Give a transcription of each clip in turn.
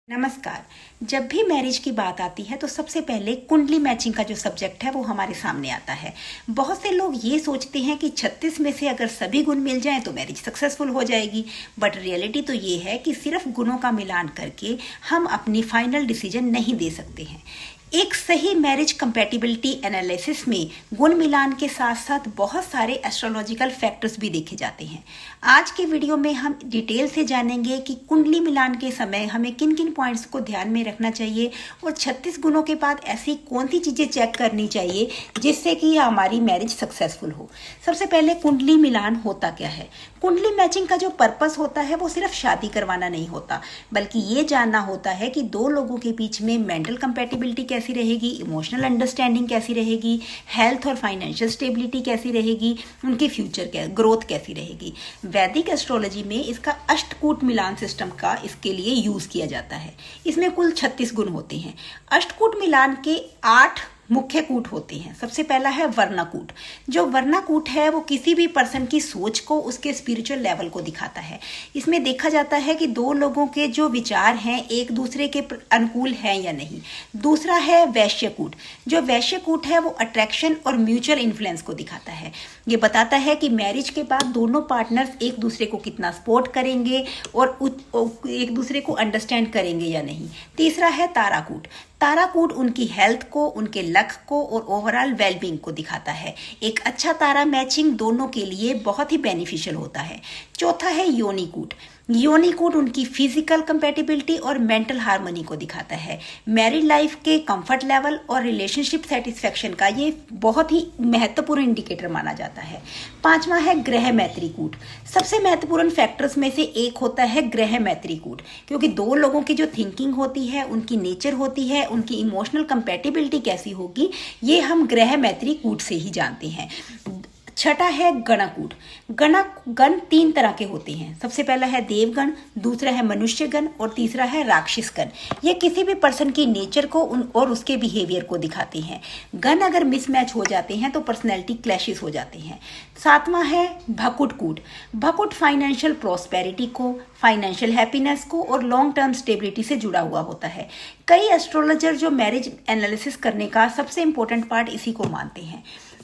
नमस्कार। जब भी मैरिज की बात आती है तो सबसे पहले कुंडली मैचिंग का जो सब्जेक्ट है वो हमारे सामने आता है। बहुत से लोग ये सोचते हैं कि 36 में से अगर सभी गुण मिल जाएं तो मैरिज सक्सेसफुल हो जाएगी, बट रियलिटी तो ये है कि सिर्फ गुणों का मिलान करके हम अपनी फाइनल डिसीजन नहीं दे सकते हैं। एक सही मैरिज कंपैटिबिलिटी एनालिसिस में गुण मिलान के साथ साथ बहुत सारे एस्ट्रोलॉजिकल फैक्टर्स भी देखे जाते हैं। आज के वीडियो में हम डिटेल से जानेंगे कि कुंडली मिलान के समय हमें किन किन पॉइंट्स को ध्यान में रखना चाहिए और 36 गुणों के बाद ऐसी कौन सी चीज़ें चेक करनी चाहिए जिससे कि हमारी मैरिज सक्सेसफुल हो। सबसे पहले कुंडली मिलान होता क्या है। कुंडली मैचिंग का जो पर्पस होता है वो सिर्फ शादी करवाना नहीं होता, बल्कि ये जानना होता है कि दो लोगों के बीच में मेंटल कंपैटिबिलिटी कैसी रहेगी, इमोशनल अंडरस्टैंडिंग कैसी रहेगी, हेल्थ और फाइनेंशियल स्टेबिलिटी कैसी रहेगी, उनकी फ्यूचर ग्रोथ कैसी रहेगी। वैदिक एस्ट्रोलॉजी में इसका अष्टकूट मिलान सिस्टम का इसके लिए यूज किया जाता है। इसमें कुल 36 गुण होते हैं। अष्टकूट मिलान के 8 मुख्य कूट होते हैं। सबसे पहला है वर्णाकूट। जो वर्णाकूट है वो किसी भी पर्सन की सोच को, उसके स्पिरिचुअल लेवल को दिखाता है। इसमें देखा जाता है कि दो लोगों के जो विचार हैं एक दूसरे के अनुकूल हैं या नहीं। दूसरा है वैश्यकूट। जो वैश्यकूट है वो अट्रैक्शन और म्यूचुअल इन्फ्लुएंस को दिखाता है। ये बताता है कि मैरिज के बाद दोनों पार्टनर्स एक दूसरे को कितना सपोर्ट करेंगे और एक दूसरे को अंडरस्टैंड करेंगे या नहीं। तीसरा है ताराकूट। ताराकूट उनकी हेल्थ को, उनके लक को और ओवरऑल वेलबींग को दिखाता है। एक अच्छा तारा मैचिंग दोनों के लिए बहुत ही बेनिफिशियल होता है। चौथा है योनिकूट। योनिकूट उनकी फिजिकल कंपैटिबिलिटी और मेंटल हार्मनी को दिखाता है। मैरिड लाइफ के कंफर्ट लेवल और रिलेशनशिप सेटिस्फेक्शन का ये बहुत ही महत्वपूर्ण इंडिकेटर माना जाता है। पांचवा है ग्रह मैत्रीकूट। सबसे महत्वपूर्ण फैक्टर्स में से एक होता है ग्रह मैत्रीकूट, क्योंकि दो लोगों की जो थिंकिंग होती है, उनकी नेचर होती है, उनकी इमोशनल कंपैटिबिलिटी कैसी होगी, ये हम ग्रह मैत्रीकूट से ही जानते हैं। छठा है गणकूट। गण 3 तरह के होते हैं। सबसे पहला है देवगण, दूसरा है मनुष्यगण और तीसरा है राक्षसगण। ये किसी भी पर्सन की नेचर को और उसके बिहेवियर को दिखाते हैं। गण अगर मिसमैच हो जाते हैं तो पर्सनैलिटी क्लैशेस हो जाते हैं। 7वां है भकुटकूट। भकुट फाइनेंशियल प्रॉस्पेरिटी को, फाइनेंशियल हैप्पीनेस को और लॉन्ग टर्म स्टेबिलिटी से जुड़ा हुआ होता है। कई एस्ट्रोलॉजर जो मैरिज एनालिसिस करने का सबसे इंपॉर्टेंट पार्ट इसी को मानते हैं।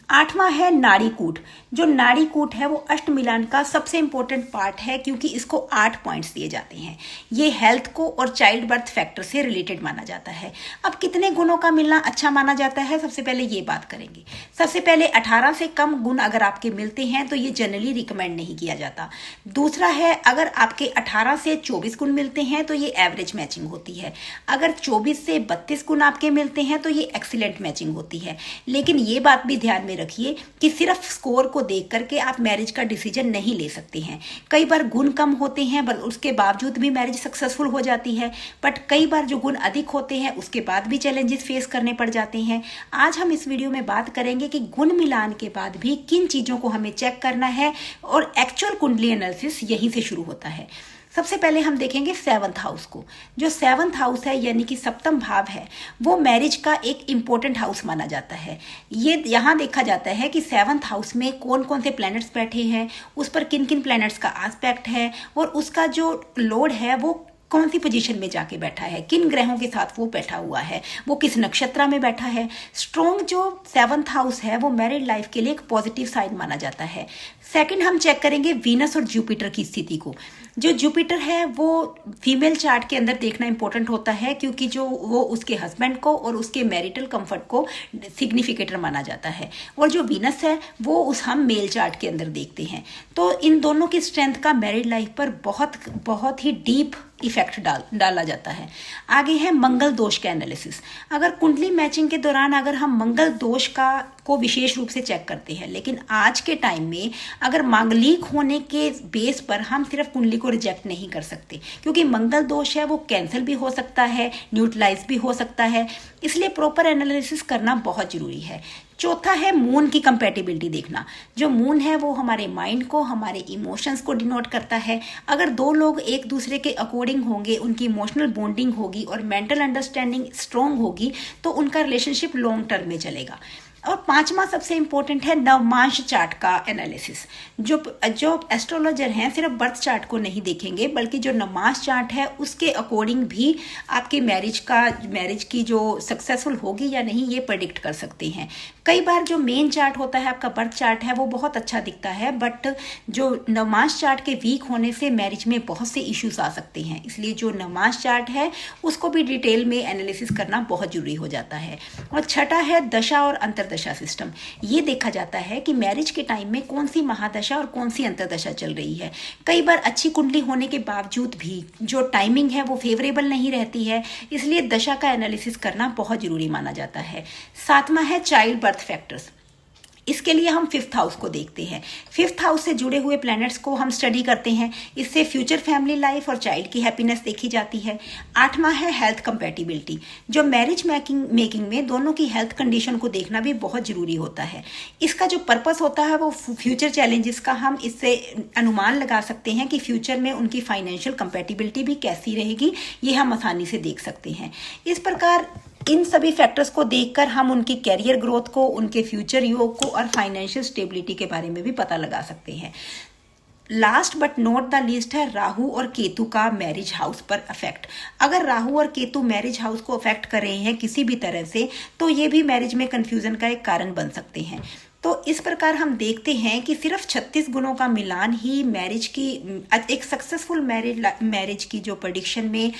8वां है नाड़ीकूट। जो नाड़ीकूट है वो अष्ट मिलान का सबसे इंपॉर्टेंट पार्ट है, क्योंकि इसको 8 पॉइंट्स दिए जाते हैं। ये हेल्थ को और चाइल्ड बर्थ फैक्टर से रिलेटेड माना जाता है। अब कितने गुणों का मिलना अच्छा माना जाता है, सबसे पहले ये बात करेंगे। सबसे पहले 18 से कम गुण अगर आपके मिलते हैं तो ये जनरली रिकमेंड नहीं किया जाता। दूसरा है अगर आपके 18 से 24 गुण मिलते हैं तो ये एवरेज मैचिंग होती है। अगर 24 से 32 गुण आपके मिलते हैं तो ये एक्सीलेंट मैचिंग होती है। लेकिन ये बात भी ध्यान में रखिए कि सिर्फ स्कोर को देख करके आप मैरिज का डिसीजन नहीं ले सकते हैं। कई बार गुण कम होते हैं पर उसके बावजूद भी मैरिज सक्सेसफुल हो जाती है, बट कई बार जो गुण अधिक होते हैं उसके बाद भी चैलेंजेस फेस करने पड़ जाते हैं। आज हम इस वीडियो में बात करेंगे कि गुण मिलान के बाद भी किन चीजों को हमें चेक करना है, और एक्चुअल कुंडली एनालिसिस यहीं से शुरू होता है। सबसे पहले हम देखेंगे 7th हाउस को। जो 7th हाउस है यानी कि सप्तम भाव है, वो मैरिज का एक इंपॉर्टेंट हाउस माना जाता है। ये यहाँ देखा जाता है कि 7th हाउस में कौन कौन से प्लैनेट्स बैठे हैं, उस पर किन किन प्लैनेट्स का एस्पेक्ट है और उसका जो लोड है वो कौन सी पोजीशन में जाके बैठा है, किन ग्रहों के साथ वो बैठा हुआ है, वो किस नक्षत्र में बैठा है। स्ट्रॉन्ग जो 7th हाउस है वो मैरिड लाइफ के लिए एक पॉजिटिव साइन माना जाता है। सेकंड हम चेक करेंगे वीनस और जुपिटर की स्थिति को। जो जुपिटर है वो फीमेल चार्ट के अंदर देखना इंपॉर्टेंट होता है, क्योंकि जो वो उसके हस्बैंड को और उसके मैरिटल कंफर्ट को सिग्निफिकेटर माना जाता है, और जो वीनस है वो हम मेल चार्ट के अंदर देखते हैं। तो इन दोनों की स्ट्रेंथ का मैरिड लाइफ पर बहुत ही डीप इफेक्ट डाला जाता है। आगे है मंगल दोष का एनालिसिस। अगर कुंडली मैचिंग के दौरान अगर हम मंगल दोष को विशेष रूप से चेक करते हैं, लेकिन आज के टाइम में अगर मांगलिक होने के बेस पर हम सिर्फ कुंडली को रिजेक्ट नहीं कर सकते, क्योंकि मंगल दोष है वो कैंसिल भी हो सकता है, न्यूट्रलाइज भी हो सकता है, इसलिए प्रॉपर एनालिसिस करना बहुत जरूरी है। चौथा है मून की कंपैटिबिलिटी देखना। जो मून है वो हमारे माइंड को, हमारे इमोशंस को डिनोट करता है। अगर दो लोग एक दूसरे के अकॉर्डिंग होंगे, उनकी इमोशनल बॉन्डिंग होगी और मेंटल अंडरस्टैंडिंग स्ट्रॉन्ग होगी तो उनका रिलेशनशिप लॉन्ग टर्म में चलेगा। और पांचवा सबसे इंपॉर्टेंट है नवमांश चार्ट का एनालिसिस। जो एस्ट्रोलॉजर हैं सिर्फ बर्थ चार्ट को नहीं देखेंगे, बल्कि जो नवमांश चार्ट है उसके अकॉर्डिंग भी आपकी मैरिज की जो सक्सेसफुल होगी या नहीं ये प्रेडिक्ट कर सकते हैं। कई बार जो मेन चार्ट होता है आपका बर्थ चार्ट है वो बहुत अच्छा दिखता है, बट जो नवमांश चार्ट के वीक होने से मैरिज में बहुत से इश्यूज आ सकते हैं। इसलिए जो नवमांश चार्ट है उसको भी डिटेल में एनालिसिस करना बहुत जरूरी हो जाता है। और छठा है दशा और अंतरदशा सिस्टम। ये देखा जाता है कि मैरिज के टाइम में कौन सी महादशा और कौन सी अंतरदशा चल रही है। कई बार अच्छी कुंडली होने के बावजूद भी जो टाइमिंग है वो फेवरेबल नहीं रहती है, इसलिए दशा का एनालिसिस करना बहुत जरूरी माना जाता है। सातवां है चाइल्ड बर्थ फैक्टर्स। इसके लिए हम 5th हाउस को देखते हैं। 5th हाउस से जुड़े हुए प्लैनेट्स को हम स्टडी करते हैं। इससे फ्यूचर फैमिली लाइफ और चाइल्ड की हैप्पीनेस देखी जाती है। 8वां है हेल्थ कंपैटिबिलिटी। जो मैरिज मेकिंग में दोनों की हेल्थ कंडीशन को देखना भी बहुत जरूरी होता है। इसका जो पर्पस होता है वो फ्यूचर चैलेंजेस का हम इससे अनुमान लगा सकते हैं कि फ्यूचर में उनकी फाइनेंशियल कंपैटिबिलिटी भी कैसी रहेगी, ये हम आसानी से देख सकते हैं। इस प्रकार इन सभी फैक्टर्स को देखकर हम उनकी कैरियर ग्रोथ को, उनके फ्यूचर योग को और फाइनेंशियल स्टेबिलिटी के बारे में भी पता लगा सकते हैं। Last but not the least है राहु और केतु का मैरिज हाउस पर अफेक्ट। अगर राहु और केतु मैरिज हाउस को अफेक्ट कर रहे हैं किसी भी तरह से, तो ये भी मैरिज में कंफ्यूजन का एक कारण बन सकते हैं। तो इस प्रकार हम देखते हैं कि सिर्फ 36 गुणों का मिलान ही मैरिज की एक सक्सेसफुल मैरिज की जो प्रेडिक्शन में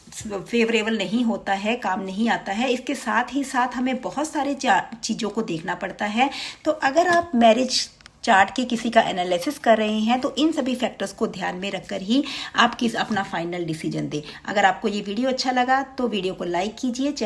फेवरेबल नहीं होता है, काम नहीं आता है। इसके साथ ही साथ हमें बहुत सारे चीज़ों को देखना पड़ता है। तो अगर आप मैरिज चार्ट के किसी का एनालिसिस कर रहे हैं तो इन सभी फैक्टर्स को ध्यान में रखकर ही आप अपना फाइनल डिसीजन दें। अगर आपको ये वीडियो अच्छा लगा तो वीडियो को लाइक कीजिए, चैनल